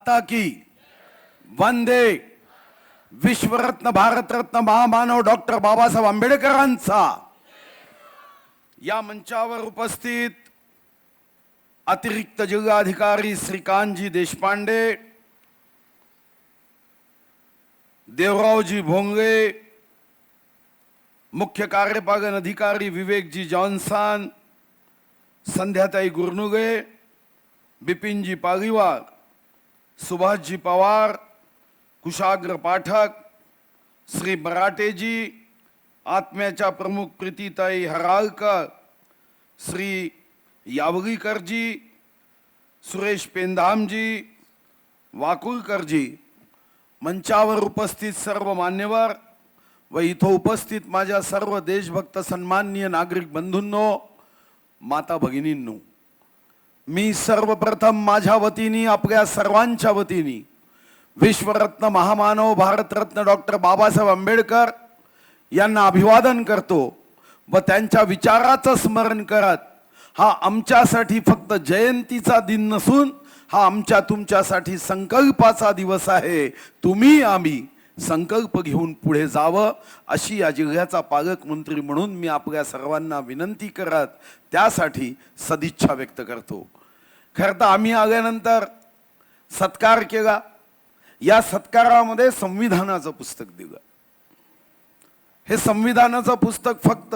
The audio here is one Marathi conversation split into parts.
माता की वंदे विश्वरत्न भारतरत्न महामानव डॉक्टर बाबासाहेब आंबेडकरांचा या मंचावर उपस्थित अतिरिक्त जिल्हाधिकारी श्रीकांतजी देशपांडे, देवरावजी भोंगे, मुख्य कार्यपालन अधिकारी विवेकजी जॉन्सन, संध्याताई गुरनुगे, बिपिनजी पालीवाल, सुभाषजी पवार, कुशाग्र पाठक, श्री बराटेजी, आत्म्याच्या प्रमुख प्रीतीताई हराळकर, श्री यावगीकरजी, सुरेश पेंधामजी, वाकुळकरजी, मंचावर उपस्थित सर्व मान्यवर व इथं उपस्थित माझ्या सर्व देशभक्त सन्माननीय नागरिक बंधूंनो, माता भगिनींनो, मी सर्वप्रथम माझ्या वतीने आपल्या सर्वांच्या वतीने विश्वरत्न महामानव भारतरत्न डॉक्टर बाबासाहेब आंबेडकर यांना अभिवादन करतो व त्यांच्या विचाराचं स्मरण करत हा आमच्यासाठी फक्त जयंतीचा दिन नसून हा आमच्या तुमच्यासाठी संकल्पाचा दिवस आहे। तुम्ही आम्ही संकल्प घेऊन पुढे जावं अशी या जिल्ह्याचा पालकमंत्री म्हणून मी आपल्या सर्वांना विनंती करत त्यासाठी सदिच्छा व्यक्त करतो। खरं तर आम्ही आल्यानंतर सत्कार केला, या सत्कारामध्ये संविधानाचं पुस्तक दिलं। हे संविधानाचं पुस्तक फक्त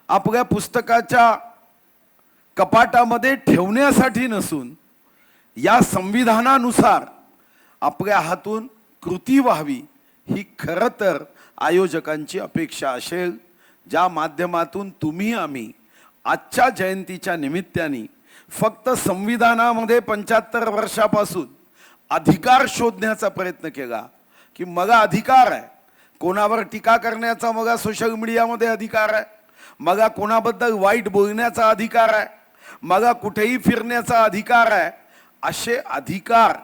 आपल्या पुस्तकाच्या कपाटामध्ये ठेवण्यासाठी नसून या संविधानानुसार आपल्या हातून कृती व्हावी ही खरं तर आयोजकांची अपेक्षा असेल, ज्या माध्यमातून तुम्ही आम्ही आजच्या जयंतीच्या निमित्ताने फक्त संविधानामध्ये 75 वर्षापासून अधिकार शोधण्याचा प्रयत्न केला की मगा अधिकार आहे, कोणावर टीका करण्याचा मगा सोशल मीडियामध्ये अधिकार आहे, मगा कोणाबद्दल वाईट बोलण्याचा अधिकार आहे, मगा कुठेही फिरण्याचा अधिकार आहे, असे अधिकार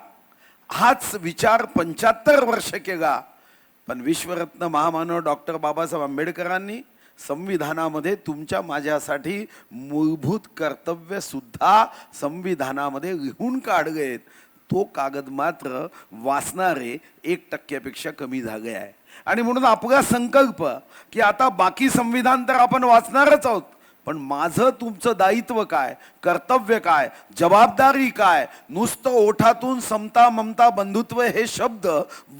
हाच विचार 75 वर्ष केला। पण विश्वरत्न महामानव डॉक्टर बाबासाहेब आंबेडकरांनी संविधानामध्ये तुमच्या माझ्यासाठी मूलभूत कर्तव्य सुद्धा संविधानामध्ये लिहून काढलेत। तो कागद मात्र वाचणारे 1% कमी झाले आहे आणि म्हणून आपला संकल्प की आता बाकी संविधान तर आपण वाचणारच आहोत, पण माझं तुमचं दायित्व काय, कर्तव्य काय, जबाबदारी काय, नुसतं ओठातून समता ममता बंधुत्व हे शब्द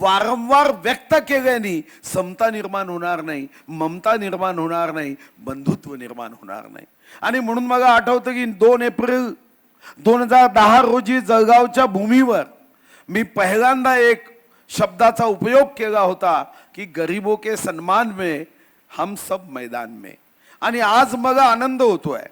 वारंवार व्यक्त केल्याने समता निर्माण होणार नाही, ममता निर्माण होणार नाही, बंधुत्व निर्माण होणार नाही। आणि म्हणून मला आठवतं की 2 एप्रिल 2010 रोजी जळगावच्या भूमीवर मी पहिल्यांदा एक शब्दाचा उपयोग केला होता की गरीबों के सम्मान में हम सब मैदान में। आणि आज मला आनंद होतोय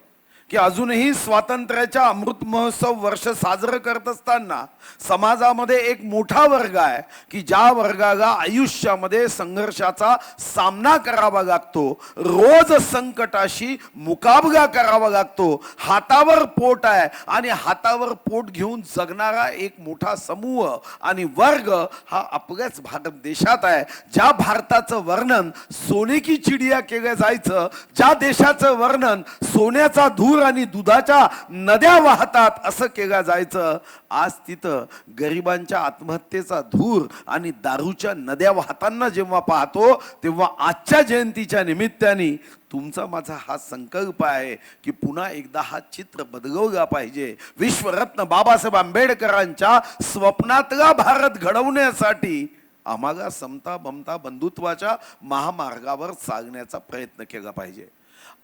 की अजूनही स्वातंत्र्याच्या अमृत महोत्सव वर्ष साजरं करत असताना समाजामध्ये एक मोठा वर्ग आहे की ज्या वर्गाला आयुष्यामध्ये संघर्षाचा सामना करावा लागतो, रोज संकटाशी मुकाबला करावा लागतो, हातावर पोट आहे आणि हातावर पोट घेऊन जगणारा एक मोठा समूह आणि वर्ग हा आपल्याच भारत देशात आहे। ज्या भारताचं वर्णन सोने की चिडिया केलं जायचं, ज्या देशाचं वर्णन सोन्याचा धूर आणि दुधाच्या नद्या वाहतात असं केलं जायचं, आज तिथं गरिबांच्या आत्महत्येचा धूर आणि दारूच्या नद्या वाहताना जेव्हा पाहतो तेव्हा आजच्या जयंतीच्या निमित्ताने तुमचा माझा हा संकल्प आहे की पुन्हा एकदा हा चित्र बदलवला पाहिजे। विश्वरत्न बाबासाहेब आंबेडकरांच्या स्वप्नातला भारत घडवण्यासाठी आम्हाला समता ममता बंधुत्वाच्या महामार्गावर चालण्याचा प्रयत्न केला पाहिजे।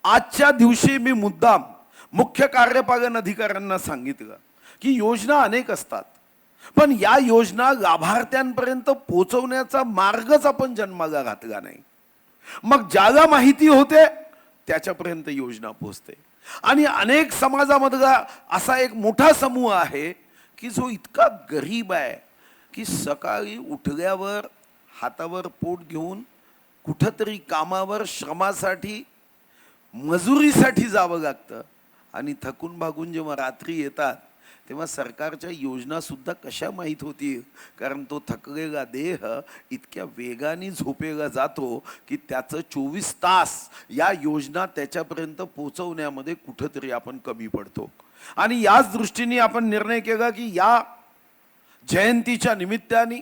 आजच्या दिवशी मी मुद्दाम मुख्य कार्यपालन अधिकाऱ्यांना सांगितलं की योजना अनेक असतात, पण या योजना लाभार्थ्यांपर्यंत पोहोचवण्याचा मार्गच आपण जन्माला घातला नाही। मग ज्याला माहिती होते त्याच्यापर्यंत योजना पोहोचते आणि अनेक समाजामधला असा एक मोठा समूह आहे की जो इतका गरीब आहे की सकाळी उठल्यावर हातावर पोट घेऊन कुठंतरी कामावर श्रमासाठी मजुरीसाठी जावं लागतं आणि थकून भागून जेव्हा रात्री येतात तेव्हा सरकारच्या योजना सुद्धा कशा माहीत होती, कारण तो थकलेला देह इतक्या वेगाने झोपेला जातो की त्याचं 24 तास या योजना त्याच्यापर्यंत पोहोचवण्यामध्ये कुठंतरी आपण कमी पडतो। आणि याच दृष्टीने आपण निर्णय केला की या जयंतीच्या निमित्ताने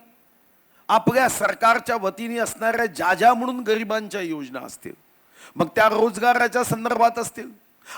आपल्या सरकारच्या वतीने असणाऱ्या ज्या ज्या म्हणून गरिबांच्या योजना असतील, मग त्या रोजगाराच्या संदर्भात असतील,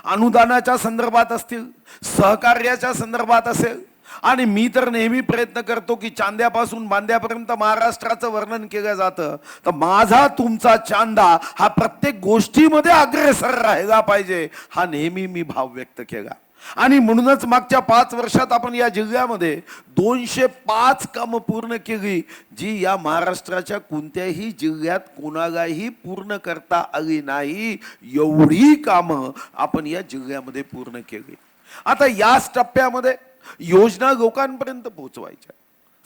अनुदानाच्या संदर्भात असतील, सहकार्याच्या संदर्भात असेल, आणि मी तर नेहमी प्रयत्न करतो की चांद्यापासून बांद्यापर्यंत महाराष्ट्राचं वर्णन केलं जातं, तर माझा तुमचा चांदा हा प्रत्येक गोष्टीमध्ये अग्रेसर राहिला पाहिजे, हा नेहमी मी भाव व्यक्त केला. आणि म्हणूनच मागच्या 5 वर्षात आपण या जिल्ह्यामध्ये 205 कामं पूर्ण केली, जी या महाराष्ट्राच्या कोणत्याही जिल्ह्यात कोणालाही पूर्ण करता आली नाही. एवढी कामं आपण या जिल्ह्यामध्ये पूर्ण केली. आता याच टप्प्यामध्ये योजना लोकांपर्यंत पोहोचवायच्या.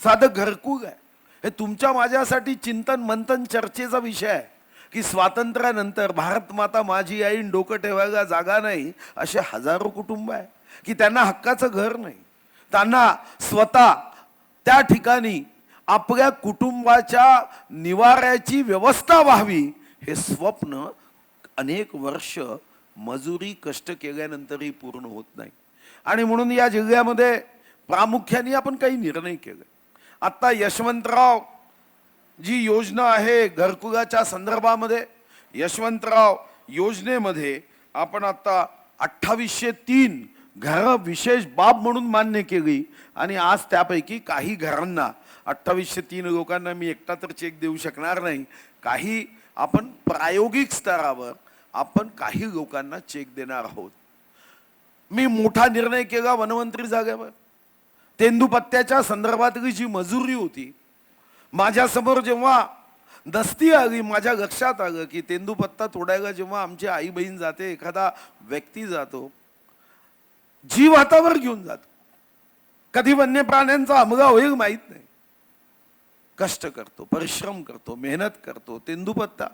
साधं घरकुल आहे, हे तुमच्या माझ्यासाठी चिंतन मंथन चर्चेचा विषय आहे की स्वातंत्र्यानंतर भारत माता माझी आई डोकं ठेवायला जागा नाही असे हजारो कुटुंब आहे की त्यांना हक्काचं घर नाही. त्यांना स्वतः त्या ठिकाणी आपल्या कुटुंबाच्या निवाऱ्याची व्यवस्था व्हावी हे स्वप्न अनेक वर्ष मजुरी कष्ट केल्यानंतरही पूर्ण होत नाही. आणि म्हणून या जिल्ह्यामध्ये प्रामुख्याने आपण काही निर्णय केले. आता यशवंतराव जी योजना आहे घरकुलाच्या संदर्भामध्ये, यशवंतराव योजनेमध्ये आपण आता 2803 घरं विशेष बाब म्हणून मान्य केली. आणि आज त्यापैकी काही घरांना 2803 लोकांना मी एकटा तर चेक देऊ शकणार नाही, काही आपण प्रायोगिक स्तरावर आपण काही लोकांना चेक देणार आहोत. मी मोठा निर्णय केला वनमंत्री जागेवर. तेंदूपत्त्याच्या संदर्भातली जी मजुरी होती, माझ्यासमोर जेव्हा दस्ती आली, माझ्या लक्षात आलं की तेंदूपत्ता तोडायला जेव्हा आमची आई बहीण जाते, एखादा व्यक्ती जातो, जीव हातावर घेऊन जातो, कधी वन्य प्राण्यांचा हमला होईल माहीत नाही, कष्ट करतो, परिश्रम करतो, मेहनत करतो, तेंदूपत्ता.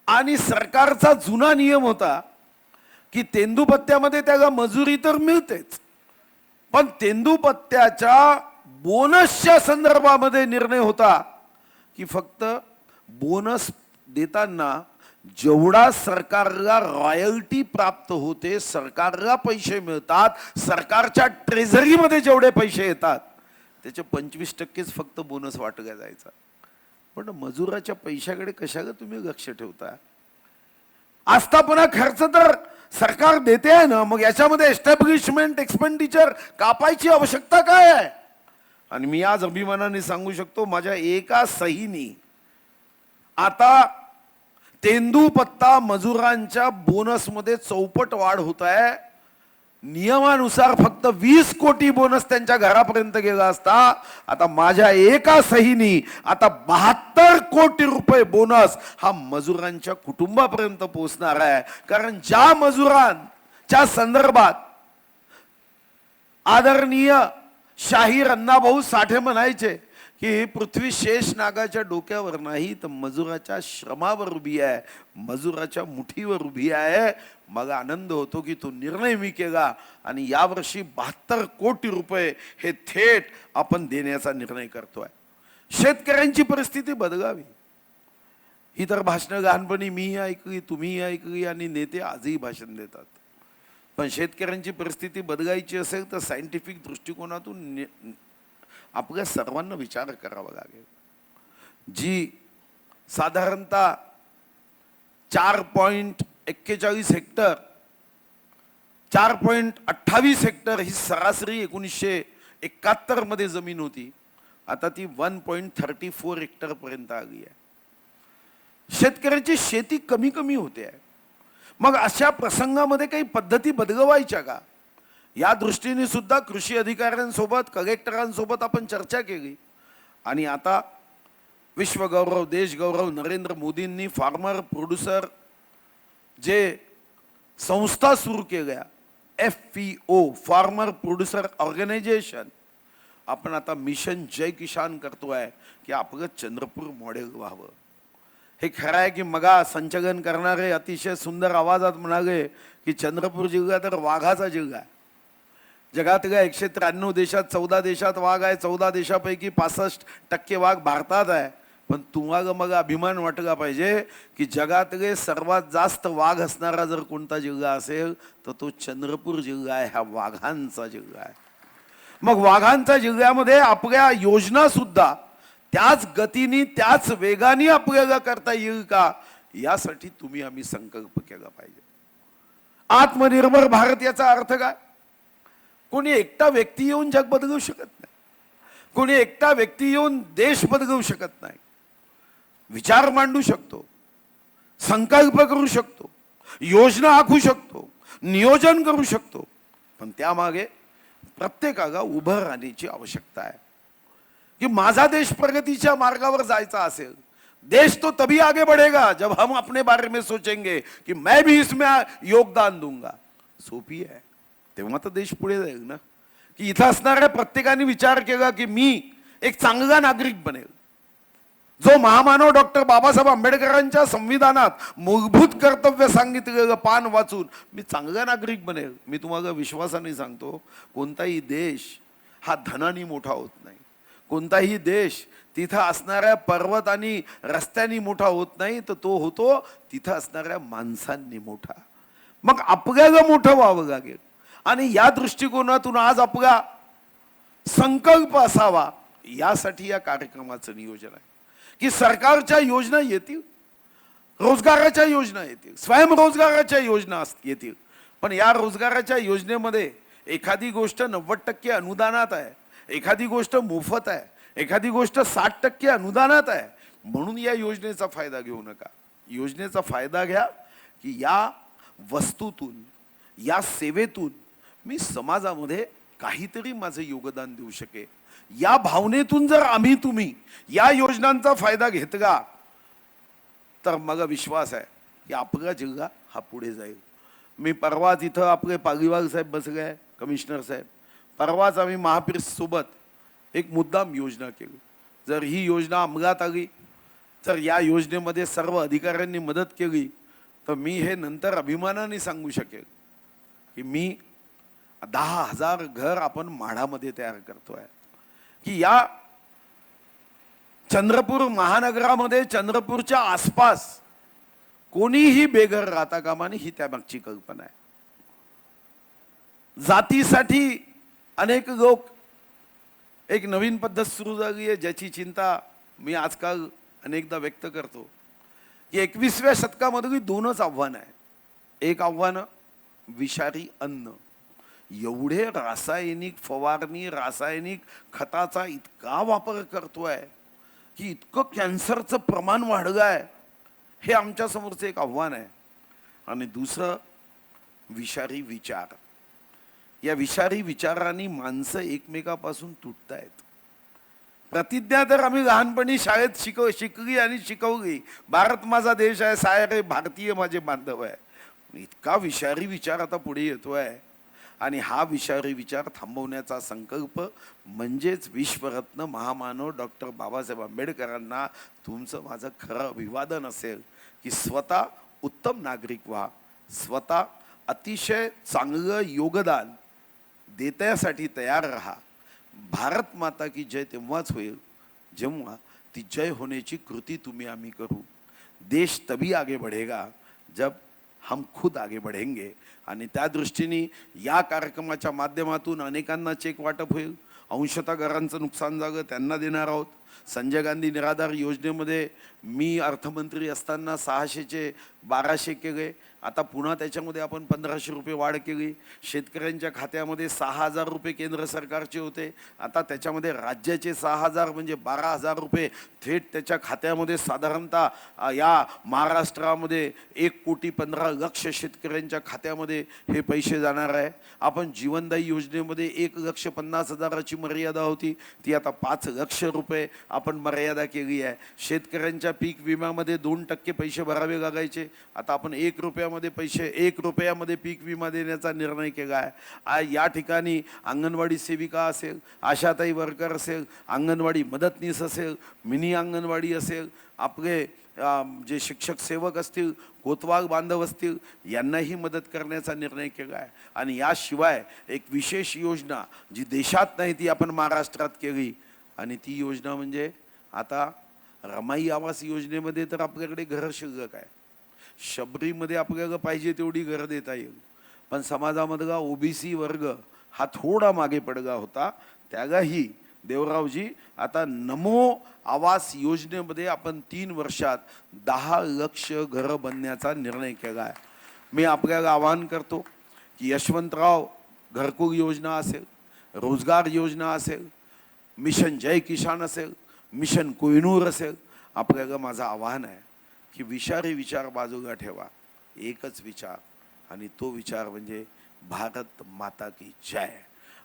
आणि सरकारचा जुना नियम होता की तेंदूपत्त्यामध्ये त्याला मजुरी तर मिळतेच, पण तेंदूपत्त्याच्या बोनसच्या संदर्भामध्ये निर्णय होता की फक्त बोनस देताना जेवढा सरकारला रॉयल्टी प्राप्त होते, सरकारला पैसे मिळतात, सरकारच्या ट्रेझरीमध्ये जेवढे पैसे येतात त्याचे 25%च फक्त बोनस वाटला जायचा. पण मजुराच्या पैशाकडे कशाला तुम्ही लक्ष ठेवता? आस्थापना खर्च तर सरकार देते आहे ना, मग याच्यामध्ये एस्टॅब्लिशमेंट एक्सपेंडिचर कापायची आवश्यकता काय आहे? आणि मी आज अभिमानाने सांगू शकतो, माझ्या एका सहीनी आता तेंदूपत्ता मजुरांच्या बोनसमध्ये चौपट वाढ होत आहे. नियमानुसार फक्त 20 कोटी बोनस त्यांच्या घरापर्यंत गेला असता, आता माझ्या एका सहीनी आता 72 कोटी रुपये बोनस हा मजुरांच्या कुटुंबापर्यंत पोहोचणार आहे. कारण ज्या मजुरांच्या संदर्भात आदरणीय शाहीर अण्णाभाऊ साठे म्हणायचे की पृथ्वी शेष नागाच्या डोक्यावर नाही तर मजुराच्या श्रमावर उभी आहे, मजुराच्या मुठीवर उभी आहे. मला आनंद होतो की तो निर्णय मी केला आणि यावर्षी 72 कोटी रुपये हे थेट आपण देण्याचा निर्णय करतोय. शेतकऱ्यांची परिस्थिती बदलावी. ही तर भाषणं लहानपणी मीही ऐकली, तुम्हीही ऐकली आणि नेते आजही भाषण देतात. पण शेतकऱ्यांची परिस्थिती बदलायची असेल तर सायंटिफिक दृष्टिकोनातून आपल्या सर्वांना विचार करावा लागेल. जी साधारणतः 4.41 हेक्टर 4.28 हेक्टर ही सरासरी 1971 मध्ये जमीन होती, आता ती 1.34 हेक्टर पर्यंत आली आहे. शेतकऱ्याची शेती कमी कमी होते आहे. मग अशा प्रसंगामध्ये काही पद्धती बदलवायच्या का? या दृष्टीने सुद्धा कृषी अधिकाऱ्यांसोबत कलेक्टरांसोबत आपण चर्चा केली. आणि आता विश्वगौरव देशगौरव नरेंद्र मोदींनी फार्मर प्रोड्युसर जे संस्था सुरू केल्या, FPO फार्मर प्रोड्युसर ऑर्गनायझेशन, आपण आता मिशन जय किसान करतोय की आपलं चंद्रपूर मॉडेल व्हावं. हे खरं आहे की मगा संचलन करणारे अतिशय सुंदर आवाजात म्हणाले की चंद्रपूर जिल्हा तर वाघाचा जिल्हा आहे. जगातल्या 193 देशात 14 देशात वाघ आहे, 14 देशापैकी 65% वाघ भारतात आहे. पण तुम्हाला मग अभिमान वाटला पाहिजे की जगातले सर्वात जास्त वाघ असणारा जर कोणता जिल्हा असेल तर तो चंद्रपूर जिल्हा आहे, हा वाघांचा जिल्हा आहे. मग वाघांच्या जिल्ह्यामध्ये आपल्या योजना सुद्धा त्याच गतीने त्याच वेगाने आपल्याला करता येईल का, यासाठी तुम्ही आम्ही संकल्प केला पाहिजे. आत्मनिर्भर भारत याचा अर्थ काय? कोणी एकटा व्यक्ती येऊन जग बदलू शकत नाही, कोणी एकटा व्यक्ती येऊन देश बदलू शकत नाही. विचार मांडू शकतो, संकल्प करू शकतो, योजना आखू शकतो, नियोजन करू शकतो, पण त्यामागे प्रत्येकाला उभं राहण्याची आवश्यकता आहे. कि माझा देश प्रगतीच्या मार्गावर जायचा असेल, देश तो तभी आगे बढ़ेगा जब हम अपने बारे में सोचेंगे कि मैं भी इसमें योगदान दूंगा. सोपी आहे, तेव्हा तर देश पुढे जाईल ना. की इथं असणाऱ्या प्रत्येकाने विचार केला की मी एक चांगला नागरिक बनेल. जो महामानव डॉक्टर बाबासाहेब आंबेडकरांच्या संविधानात मूलभूत कर्तव्य सांगितलेलं पान वाचून मी चांगला नागरिक बनेल. मी तुम्हाला विश्वासाने सांगतो, कोणताही देश हा धनाने मोठा होत नाही, कोणताही देश तिथं असणाऱ्या पर्वत आणि रस्त्यांनी मोठा होत नाही, तर तो होतो तिथं असणाऱ्या माणसांनी मोठा. मग आपल्याला मोठं व्हावं लागेल आणि या दृष्टिकोनातून आज आपला संकल्प असावा. यासाठी या कार्यक्रमाचं नियोजन आहे की सरकारच्या योजना येतील, रोजगाराच्या योजना येतील, स्वयंरोजगाराच्या योजना येतील, पण या रोजगाराच्या योजनेमध्ये एखादी गोष्ट 90% अनुदानात आहे, एखादी गोष्ट मोफत आहे, एखादी गोष्ट 60% अनुदानात आहे. म्हणून या योजनेचा फायदा घेऊ नका. योजनेचा फायदा घ्या की या वस्तूतून, या सेवेतून मी समाजामध्ये काहीतरी माझं योगदान देऊ शके. या भावनेतून जर आम्ही तुम्ही या योजनांचा फायदा घेतला तर मला विश्वास आहे की आपला जिल्हा हा पुढे जाईल. मी परवाच इथं आपले पागीवाल साहेब बसले आहे, कमिशनर साहेब. परवाच आम्ही महापीर सोबत एक मुद्दाम योजना केली. जर ही योजना अंमलात आली, जर या योजनेमध्ये सर्व अधिकाऱ्यांनी मदत केली, तर मी हे नंतर अभिमानाने सांगू शकेल की मी 10,000 घर आपण माढामध्ये तयार करतोय. की या चंद्रपूर महानगरामध्ये, चंद्रपूरच्या आसपास कोणीही बेघर राहता कामा नये, ही त्यामागची कल्पना आहे. जातीसाठी अनेक लोक, एक नवीन पद्धत सुरू झाली आहे ज्याची चिंता मी आजकाल अनेकदा व्यक्त करतो की 21व्या शतकामध्ये 2च आव्हानं आहे. एक आव्हान विषारी अन्न. एवढे रासायनिक फवारणी, रासायनिक खताचा इतका वापर करतोय की इतकं कॅन्सरचं प्रमाण वाढलं आहे. हे आमच्या समोरचं एक आव्हान आहे. आणि दुसरं विषारी विचार. या विषारी विचारांनी माणसं एकमेकापासून तुटतायत. प्रतिज्ञा तर आम्ही लहानपणी शाळेत शिकली आणि शिकवली, भारत माझा देश आहे, सारे भारतीय माझे बांधव आहे. इतका विषारी विचार आता पुढे येतोय आणि हा विषारी विचार थांबवण्याचा संकल्प म्हणजेच विश्वरत्न महामानव डॉक्टर बाबासाहेब आंबेडकरांना तुमचं माझं खरं अभिवादन असेल की स्वतः उत्तम नागरिक व्हा, स्वतः अतिशय चांगलं योगदान देण्यासाठी तयार रहा. भारत माता की जय तेव्हाच होईल जेव्हा ती जय होण्याची कृती तुम्ही आम्ही करू. देश तभी आगे बढ़ेगा जब हम खुद आगे बढ़ेंगे. आणि त्या दृष्टीने या कार्यक्रमाच्या माध्यमातून अनेकांना चेक वाटप होईल. अंशतः घरांचं नुकसान झालं त्यांना देणार आहोत. संजय गांधी निराधार योजनेमध्ये मी अर्थमंत्री असताना 600चे 1200 केले. आता पुन्हा त्याच्यामध्ये आपण 1500 रुपये वाढ केली. शेतकऱ्यांच्या खात्यामध्ये 6000 रुपये केंद्र सरकारचे होते, आता त्याच्यामध्ये राज्याचे 6000 म्हणजे 12000 रुपये थेट त्याच्या खात्यामध्ये साधारणतः या महाराष्ट्रामध्ये 1,15,00,000 शेतकऱ्यांच्या खात्यामध्ये हे पैसे जाणार आहे. आपण जीवनदायी योजनेमध्ये 1,50,000ची मर्यादा होती, ती आता 5,00,000 रुपये आपण मर्यादा केली आहे. शेतकऱ्यांच्या पीक विम्यामध्ये 2% पैसे भरावे लागायचे, आता आपण 1 रुपयामध्ये पीक विमा देण्याचा निर्णय केला आहे. या ठिकाणी अंगणवाडी सेविका असेल, आशाताई वर्कर असेल, अंगणवाडी मदतनीस असेल, मिनी अंगणवाडी असेल, आपले जे शिक्षक सेवक असतील, कोतवाल बांधव असतील, यांनाही मदत करण्याचा निर्णय केला आहे. आणि याशिवाय एक विशेष योजना जी देशात नाही ती आपण महाराष्ट्रात केली, आणि ती योजना म्हणजे आता रमाई आवास योजनेमध्ये तर आपल्याकडे घरं शिल्लक आहे. शबरीमध्ये आपल्याला पाहिजे तेवढी घरं देता येईल, पण समाजामधला ओबीसी वर्ग हा थोडा मागे पडगा होता. त्यागाही देवरावजी आता नमो आवास योजनेमध्ये आपण 3 वर्षात 10 लक्ष घरं बनण्याचा निर्णय केला आहे. मी आपल्याला आवाहन करतो की यशवंतराव घरकुल योजना असेल, रोजगार योजना असेल, मिशन जय किसान असेल, मिशन कोहिनूर असेल, आपल्याला माझं आव्हान आहे की विषारी विचार बाजूला ठेवा. एकच विचार आणि तो विचार म्हणजे भारत माता की जय.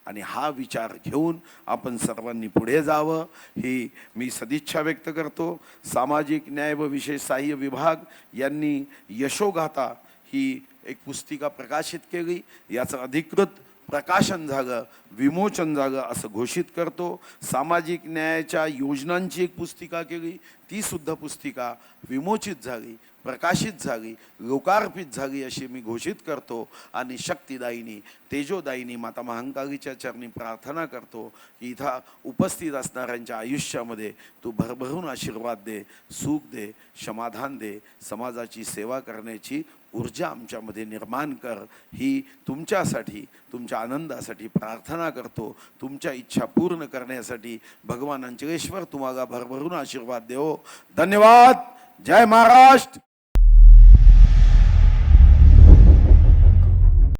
आणि हा विचार घेऊन आपण सर्वांनी पुढे जावं ही मी सदिच्छा व्यक्त करतो. सामाजिक न्याय व विशेष सहाय्य विभाग यांनी यशोगाथा ही एक पुस्तिका प्रकाशित केली. याचं अधिकृत प्रकाशन झालं, विमोचन झालं असं घोषित करतो. सामाजिक न्यायाच्या योजनांची एक पुस्तिका केली, ती सुद्धा पुस्तिका विमोचित झाली, प्रकाशित झाली, लोकार्पित झाली अशी मी घोषित करतो. आणि शक्तिदायिनी तेजोदायिनी माता महाकालीच्या चरणी प्रार्थना करतो की इथं उपस्थित असणाऱ्यांच्या आयुष्यामध्ये तू भरभरून आशीर्वाद दे, सुख दे, समाधान दे, समाजाची सेवा करण्याची ऊर्जा आमच्यामध्ये निर्माण कर. ही तुमच्यासाठी, तुमच्या आनंदासाठी प्रार्थना करतो. तुमच्या इच्छा पूर्ण करण्यासाठी भगवान अंचलेश्वर तुम्हाला भरभरून आशीर्वाद देवो. धन्यवाद. जय महाराष्ट्र.